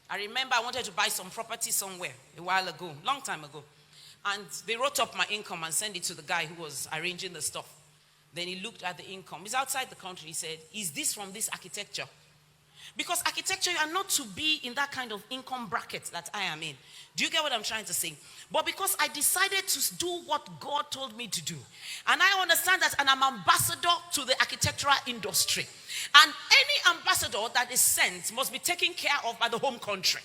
I remember I wanted to buy some property somewhere a while ago, long time ago. And they wrote up my income and sent it to the guy who was arranging the stuff. Then he looked at the income. He's outside the country. He said, is this from this architecture? Because architecture, you are not to be in that kind of income bracket that I am in. Do you get what I'm trying to say? But because I decided to do what God told me to do, and I understand that I'm an ambassador to the architectural industry, and any ambassador that is sent must be taken care of by the home country.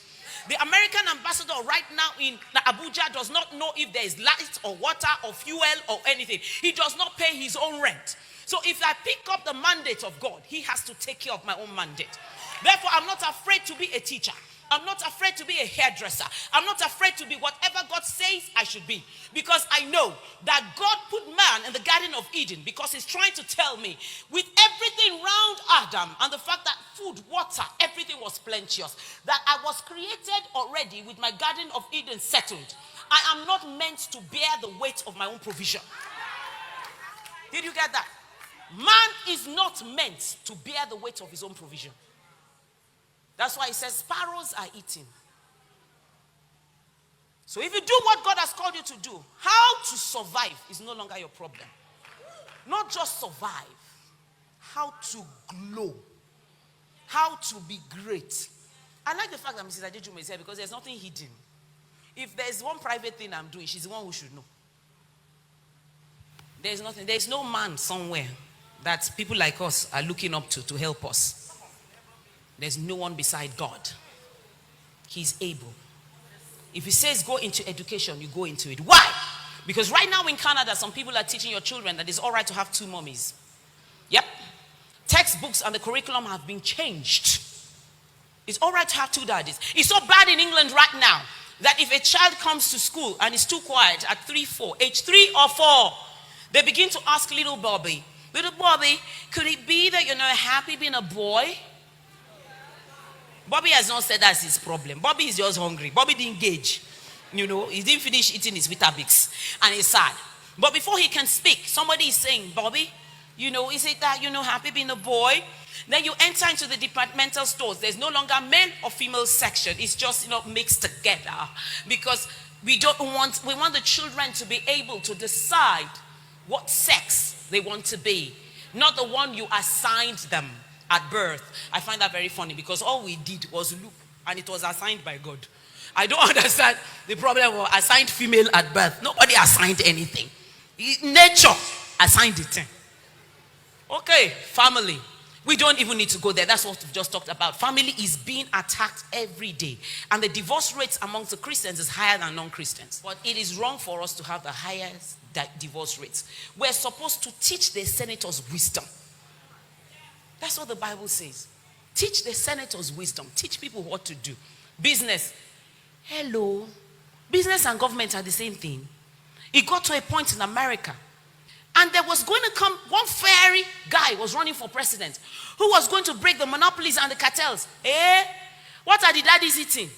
The American ambassador right now in Abuja does not know if there is light or water or fuel or anything. He does not pay his own rent. So if I pick up the mandate of God, he has to take care of my own mandate. Therefore, I'm not afraid to be a teacher. I'm not afraid to be a hairdresser. I'm not afraid to be whatever God says I should be. Because I know that God put man in the Garden of Eden because he's trying to tell me with everything round Adam and the fact that food, water, everything was plenteous, that I was created already with my Garden of Eden settled. I am not meant to bear the weight of my own provision. Did you get that? Man is not meant to bear the weight of his own provision. That's why it says sparrows are eating. So if you do what God has called you to do, how to survive is no longer your problem. Not just survive, how to glow, how to be great. I like the fact that Mrs. Adenowo is here because there's nothing hidden. If there's one private thing I'm doing, she's the one who should know. There's nothing. There's no man somewhere that people like us are looking up to help us. There's no one beside God. He's able. If he says go into education, you go into it. Why? Because right now in Canada, some people are teaching your children that it's all right to have two mommies. Yep. Textbooks and the curriculum have been changed. It's all right to have two daddies. It's so bad in England right now that if a child comes to school and is too quiet at 3, 4, age 3 or 4, they begin to ask little Bobby, could it be that you're not happy being a boy? Bobby has not said that's his problem. Bobby is just hungry. Bobby didn't engage. He didn't finish eating his Weetabix. And he's sad. But before he can speak, somebody is saying, Bobby, is it that you're not happy being a boy? Then you enter into the departmental stores. There's no longer male or female section. It's just, mixed together. Because we want the children to be able to decide what sex they want to be. Not the one you assigned them at birth. I find that very funny because all we did was look and it was assigned by God. I don't understand the problem was assigned female at birth. Nobody assigned anything. Nature assigned it. Okay, family. We don't even need to go there. That's what we've just talked about. Family is being attacked every day. And the divorce rates amongst the Christians is higher than non-Christians. But it is wrong for us to have the highest divorce rates. We're supposed to teach the senators wisdom. That's what the Bible says. Teach the senators wisdom. Teach people what to do. Business. Hello. Business and government are the same thing. It got to a point in America. And there was going to come, one fiery guy was running for president who was going to break the monopolies and the cartels. What are the daddies eating?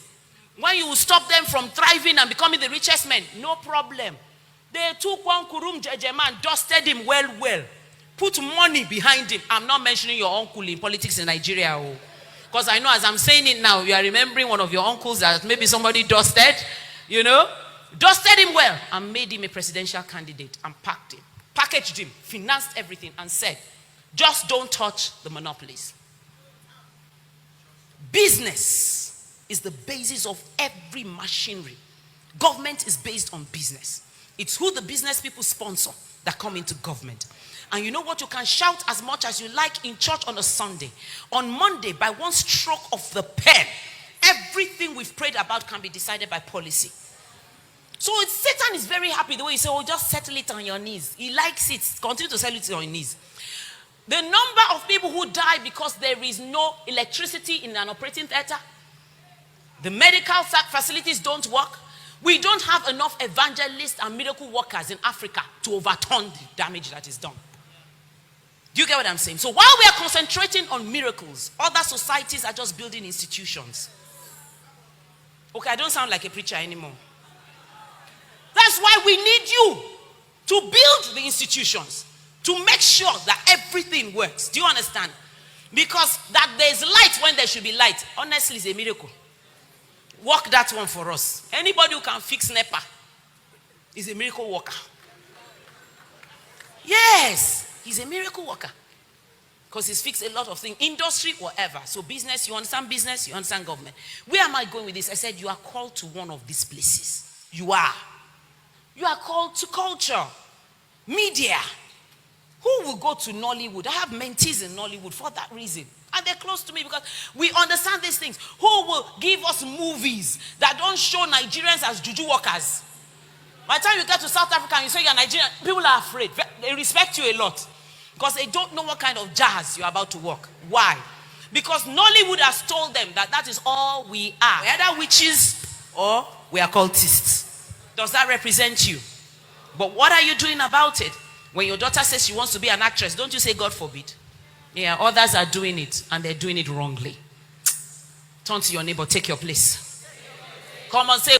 When you will stop them from thriving and becoming the richest men, no problem. They took one Kurum Jejeman, dusted him well. Put money behind him. I'm not mentioning your uncle in politics in Nigeria. Because I know as I'm saying it now, you are remembering one of your uncles that maybe somebody dusted. Dusted him well and made him a presidential candidate and packaged him, financed everything and said, just don't touch the monopolies. Business is the basis of every machinery. Government is based on business. It's who the business people sponsor that come into government. And you know what? You can shout as much as you like in church on a Sunday. On Monday, by one stroke of the pen, everything we've prayed about can be decided by policy. So Satan is very happy the way you say, just settle it on your knees. He likes it. Continue to settle it on your knees. The number of people who die because there is no electricity in an operating theater, the medical facilities don't work. We don't have enough evangelists and miracle workers in Africa to overturn the damage that is done. Do you get what I'm saying? So while we are concentrating on miracles, other societies are just building institutions. Okay, I don't sound like a preacher anymore. That's why we need you to build the institutions, to make sure that everything works. Do you understand? Because that there's light when there should be light, honestly, is a miracle. Work that one for us. Anybody who can fix NEPA is a miracle worker. Yes, he's a miracle worker. Because he's fixed a lot of things. Industry, whatever. So business, you understand, you understand government. Where am I going with this? I said, you are called to one of these places. You are. You are called to culture. Media. Who will go to Nollywood? I have mentees in Nollywood for that reason. And they're close to me because we understand these things. Who will give us movies that don't show Nigerians as juju workers? By the time you get to South Africa and you say you're Nigerian, people are afraid. They respect you a lot. Because they don't know what kind of jazz you're about to work. Why? Because Nollywood has told them that that is all we are. We're either witches or we are cultists. Does that represent you? But what are you doing about it? When your daughter says she wants to be an actress, don't you say God forbid? Yeah, others are doing it and they're doing it wrongly. Turn to your neighbor, take your place. Come on, say